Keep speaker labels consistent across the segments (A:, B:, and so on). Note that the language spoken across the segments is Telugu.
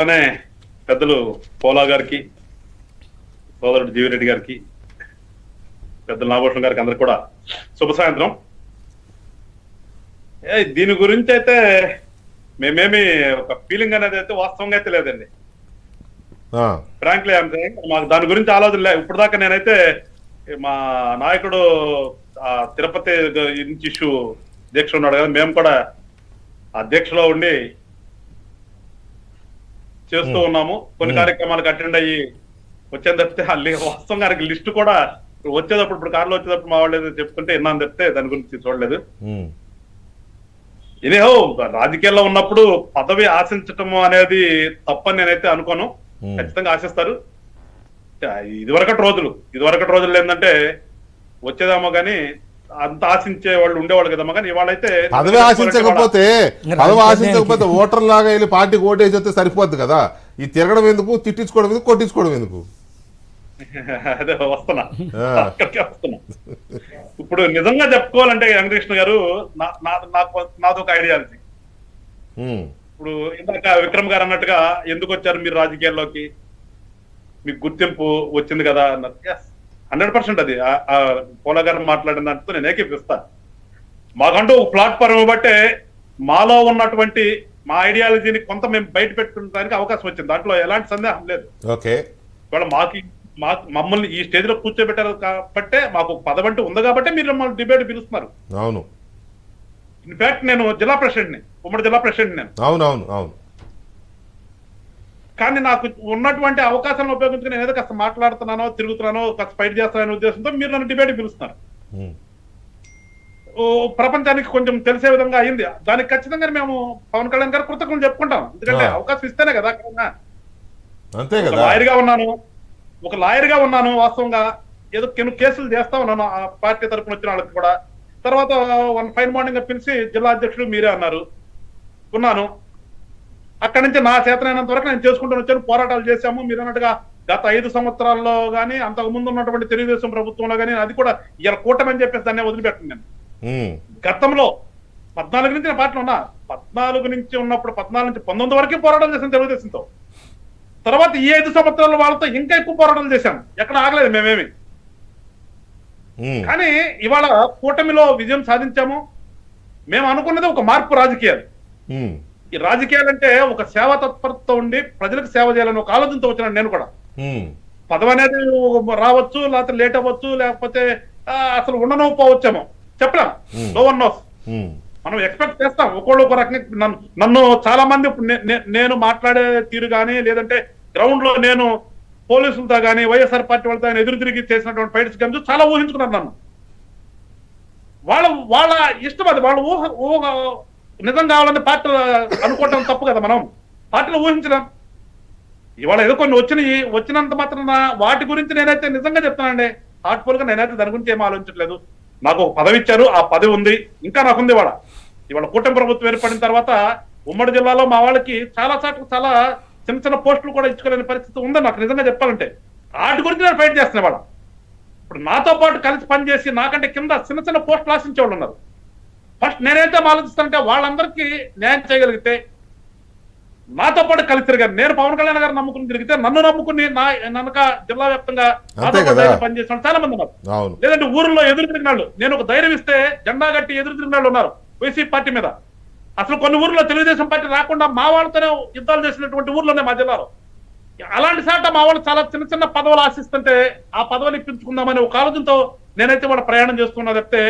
A: అలానే పెద్దలు పోలా గారికి, సోదరుడు జీవిరెడ్డి గారికి, పెద్దలు నాగభూషణం గారికి అందరికి కూడా శుభ సాయంత్రం. దీని గురించి అయితే మేమేమి ఒక ఫీలింగ్ అనేది అయితే వాస్తవంగా అయితే లేదండి. ఫ్రాంక్లీ మాకు దాని గురించి ఆలోచన లేదు. ఇప్పుడు దాకా నేనైతే మా నాయకుడు తిరుపతి ఇష్యూ దీక్ష ఉన్నాడు కదా, మేము కూడా ఆ దీక్షలో ఉండి చేస్తూ ఉన్నాము. కొన్ని కార్యక్రమాలకు అటెండ్ అయ్యి వచ్చేది తప్పితే వాస్తవంగా లిస్టు కూడా వచ్చేటప్పుడు ఇప్పుడు కార్లో వచ్చేటప్పుడు మా వాళ్ళు ఏదో చెప్తుంటే విన్నాను తప్పితే దాని గురించి చూడలేదు. ఇదేహో రాజకీయాల్లో ఉన్నప్పుడు పదవి ఆశించటం అనేది తప్పని నేనైతే అనుకోను. ఖచ్చితంగా ఆశిస్తారు. ఇదివరకటి రోజులు ఏంటంటే వచ్చేదేమో కానీ అంత ఆశించే వాళ్ళు ఉండేవాళ్ళు కదమ్మా. కానీ ఇవాళైతే
B: పదవి ఆశించకపోతే ఓటర్ లాగా వెళ్ళి పార్టీకి ఓటేసి వస్తే సరిపోద్ది కదా. ఈ తిరగడం ఎందుకు, తిట్టించుకోవడం ఎందుకు, కొట్టించుకోవడం ఎందుకు?
A: అదే వస్తున్నా. ఇప్పుడు నిజంగా చెప్పుకోవాలంటే వెంకటకృష్ణ గారు నాదొక ఐడియాలజీ. ఇప్పుడు ఇందాక విక్రమ్ గారు అన్నట్టుగా ఎందుకు వచ్చారు మీరు రాజకీయాల్లోకి, మీకు గుర్తింపు వచ్చింది కదా అన్నారు. 100% అది పోలా గారు మాట్లాడిన దాంతో నేను ఏకీపిస్తా. మాకంటూ ఒక ప్లాట్ఫామ్ బట్టే మాలో ఉన్నటువంటి మా ఐడియాలజీని కొంత మేము బయట పెట్టుకోవడానికి అవకాశం వచ్చింది. దాంట్లో ఎలాంటి సందేహం లేదు. ఇవాళ మమ్మల్ని ఈ స్టేజ్ లో కూర్చోబెట్టారు కాబట్టే, మాకు పదవంటూ ఉంది కాబట్టి మీరు మమ్మల్ని డిబేట్ పిలుస్తున్నారు.
B: అవును,
A: ఇన్ఫాక్ట్ నేను జిల్లా ప్రెసిడెంట్ని, ఉమ్మడి జిల్లా ప్రెసిడెంట్ నేను.
B: అవును.
A: కానీ నాకు ఉన్నటువంటి అవకాశాలను ఉపయోగించుకుని నేను ఏదో కాస్త మాట్లాడుతున్నానో, తిరుగుతున్నానో, కాస్త ఫైట్ చేస్తాననే ఉద్దేశంతో మీరు నన్ను డిబేట్ పిలుస్తున్నారు. ప్రపంచానికి కొంచెం తెలిసే విధంగా అయింది. దానికి ఖచ్చితంగా మేము పవన్ కళ్యాణ్ గారు కృతజ్ఞతలు చెప్పుకుంటాం. ఎందుకంటే అవకాశం ఇస్తేనే కదా.
B: అంతే కదా.
A: ఒక లాయర్ గా ఉన్నాను వాస్తవంగా. ఏదో కేసులు చేస్తా ఉన్నాను ఆ పార్టీ తరఫున వచ్చిన వాళ్ళకి కూడా. తర్వాత ఫైన్ మార్నింగ్ పిలిచి జిల్లా అధ్యక్షుడు మీరే అన్నారు, ఉన్నాను. అక్కడి నుంచి నా చేతనైనంత వరకు నేను చేసుకుంటూ వచ్చాను. పోరాటాలు చేశాము. మీరు అన్నట్టుగా గత 5 సంవత్సరాల్లో కానీ అంతకు ముందు ఉన్నటువంటి తెలుగుదేశం ప్రభుత్వంలో కానీ అది కూడా ఇలా కూటమి అని చెప్పేసి దాన్ని వదిలిపెట్టింది నేను. గతంలో 14 నుంచి నా పార్టీలో ఉన్నా. 14 నుంచి ఉన్నప్పుడు 14 నుంచి 19 వరకు పోరాటాలు చేశాను తెలుగుదేశంతో. తర్వాత ఈ 5 సంవత్సరాల వాళ్ళతో ఇంకా ఎక్కువ పోరాటాలు చేశాను. ఎక్కడ ఆగలేదు మేమేమి. కానీ ఇవాళ కూటమిలో విజయం సాధించాము. మేము అనుకున్నది ఒక మార్పు రాజకీయాలు. ఈ రాజకీయాలంటే ఒక సేవా తత్పరతతో ఉండి ప్రజలకు సేవ చేయాలని ఒక ఆలోచనతో వచ్చినాను నేను కూడా. పదవి అనేది రావచ్చు, లేకపోతే లేట్ అవ్వచ్చు, లేకపోతే అసలు ఉండనోపోవచ్చేమో చెప్పలేం. No one knows. మనం ఎక్స్పెక్ట్ చేస్తాం ఒకళ్ళు ఒక రకంగా. నన్ను చాలా మంది నేను మాట్లాడే తీరు కానీ, లేదంటే గ్రౌండ్ లో నేను పోలీసులతో కానీ, వైఎస్ఆర్ పార్టీ వాళ్ళతో ఎదురు తిరిగి చేసినటువంటి ఫైట్స్ కానీ చాలా ఊహించుకున్నారు నన్ను. వాళ్ళ ఇష్టం అది. వాళ్ళ ఊహ నిజం కావాలని పార్టీ అనుకోవటం తప్పు కదా. మనం పార్టీలో ఊహించలేం. ఇవాళ ఏదో కొన్ని వచ్చినంత మాత్రం వాటి గురించి నేనైతే నిజంగా చెప్తానండి. హార్ట్ఫుల్ గా నేనైతే దాని గురించి ఏం ఆలోచించట్లేదు. నాకు ఒక పదవి ఇచ్చారు, ఆ పదవి ఉంది, ఇంకా నాకుంది. ఇవాళ కూటమి ప్రభుత్వం ఏర్పడిన తర్వాత ఉమ్మడి జిల్లాలో మా వాళ్ళకి చాలా చిన్న పోస్టులు కూడా ఇచ్చుకోలేని పరిస్థితి ఉందని నాకు నిజంగా చెప్పాలంటే. వాటి గురించి నేను ఫైట్ చేస్తున్నా. ఇప్పుడు నాతో పాటు కలిసి పనిచేసి నాకంటే కింద చిన్న పోస్టులు ఆశించే వాళ్ళు ఉన్నారు. ఫస్ట్ నేనైతే ఆలోచిస్తానంటే వాళ్ళందరికీ న్యాయం చేయగలిగితే, నాతో పాటు కలిసి తిరిగారు. నేను పవన్ కళ్యాణ్ గారు నమ్ముకుని తిరిగితే, నన్ను నమ్ముకుని నన్నక జిల్లా వ్యాప్తంగా పనిచేసిన చాలా మంది ఉన్నారు. లేదంటే ఊర్లో ఎదురు తిరిగిన వాళ్ళు, నేను ఒక ధైర్యం ఇస్తే జెండా కట్టి ఎదురు తిరిగిన వాళ్ళు ఉన్నారు వైసీపీ పార్టీ మీద. అసలు కొన్ని ఊర్లో తెలుగుదేశం పార్టీ రాకుండా మా వాళ్ళతోనే యుద్ధాలు చేసినటువంటి ఊర్లోనే మా జిల్లాలో. అలాంటి సాట మా వాళ్ళు చాలా చిన్న పదవులు ఆశిస్తుంటే ఆ పదవులు ఇప్పించుకుందామని ఒక ఆలోచనతో నేనైతే వాళ్ళ ప్రయాణం చేస్తున్నా తప్పితే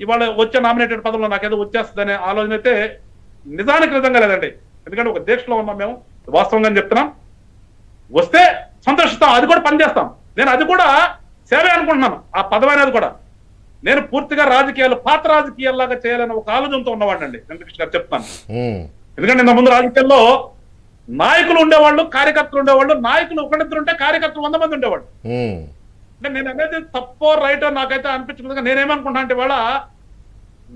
A: ఇవాళ వచ్చే నామినేటెడ్ పదవులు నాకేదో వచ్చేస్తుందనే ఆలోచన అయితే నిజంగా లేదండి. ఎందుకంటే ఒక దీక్షలో ఉన్నాం మేము. వాస్తవంగా చెప్తున్నాం. వస్తే సంతోషిస్తాం, అది కూడా పనిచేస్తాం. నేను అది కూడా సేవే అనుకుంటున్నాను. ఆ పదవి అనేది కూడా నేను పూర్తిగా పాత రాజకీయాల్లాగా చేయాలని ఒక ఆలోచనతో ఉన్నవాడినండి. వెంకటకృష్ణ గారు చెప్తాను. ఎందుకంటే ఇంత ముందు రాజకీయాల్లో నాయకులు ఉండేవాళ్ళు, కార్యకర్తలు ఉండేవాళ్ళు. నాయకులు 1-2 ఉంటే కార్యకర్తలు 100 మంది ఉండేవాళ్ళు. అంటే నేను అనేది తప్పో రైటో నాకైతే అనిపించకుండా నేనేమనుకుంటున్నా అంటే వాళ్ళ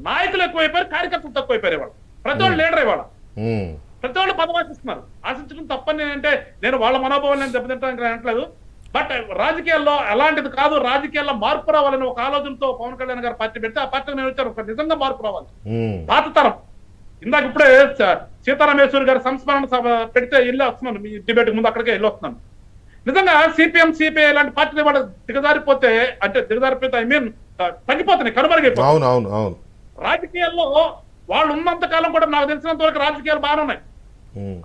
A: నాయకులు ఎక్కువైపోయారు, కార్యకర్తలు తక్కువైపోయారు. వాళ్ళు ప్రతి వాళ్ళు లీడర్ ఇవాళ. ప్రతి వాళ్ళు పదవి ఆశిస్తున్నారు. ఆశించడం తప్పని అంటే నేను వాళ్ళ మనోభావాలు నేను దెబ్బతింటానికి అనట్లేదు. బట్ రాజకీయాల్లో అలాంటిది కాదు. రాజకీయాల్లో మార్పు రావాలని ఒక ఆలోచనతో పవన్ కళ్యాణ్ గారు పార్టీ పెడితే ఆ పార్టీకి నేను వచ్చాను. నిజంగా మార్పు రావాలి. పాత తరం ఇందాక ఇప్పుడే సీతారాం యేచూరి గారి సంస్మరణ సభ పెడితే వెళ్ళి వస్తున్నాను, మీ డిబేట్ ముందు అక్కడికే వెళ్ళి వస్తున్నాను. నిజంగా సిపిఎం సిపిఐ లాంటి పార్టీలు వాళ్ళు దిగజారిపోతే, అంటే దిగజారిపోతే ఐ మీన్ తగ్గిపోతున్నాయి, కనుమరుగైపోతాయి.
B: అవును అవును అవును.
A: రాజకీయాల్లో వాళ్ళు ఉన్నంత కాలం కూడా నాకు తెలిసినంత వరకు రాజకీయాలు బాగానే ఉన్నాయి.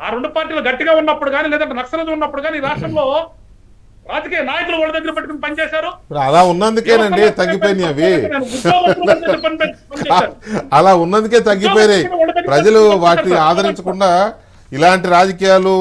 A: ఆ రెండు పార్టీలు గట్టిగా ఉన్నప్పుడు కానీ, లేదంటే నక్సలిజం ఉన్నప్పుడు కానీ ఈ రాష్ట్రంలో రాజకీయ నాయకులు వాళ్ళ దగ్గర పెట్టుకుని పనిచేశారు.
B: ఇప్పుడు అలా ఉన్నందుకేనండి తగ్గిపోయినాయి అవి. అలా ఉన్నందుకే తగ్గిపోయినాయి. ప్రజలు వాటిని ఆదరించకుండా ఇలాంటి రాజకీయాలు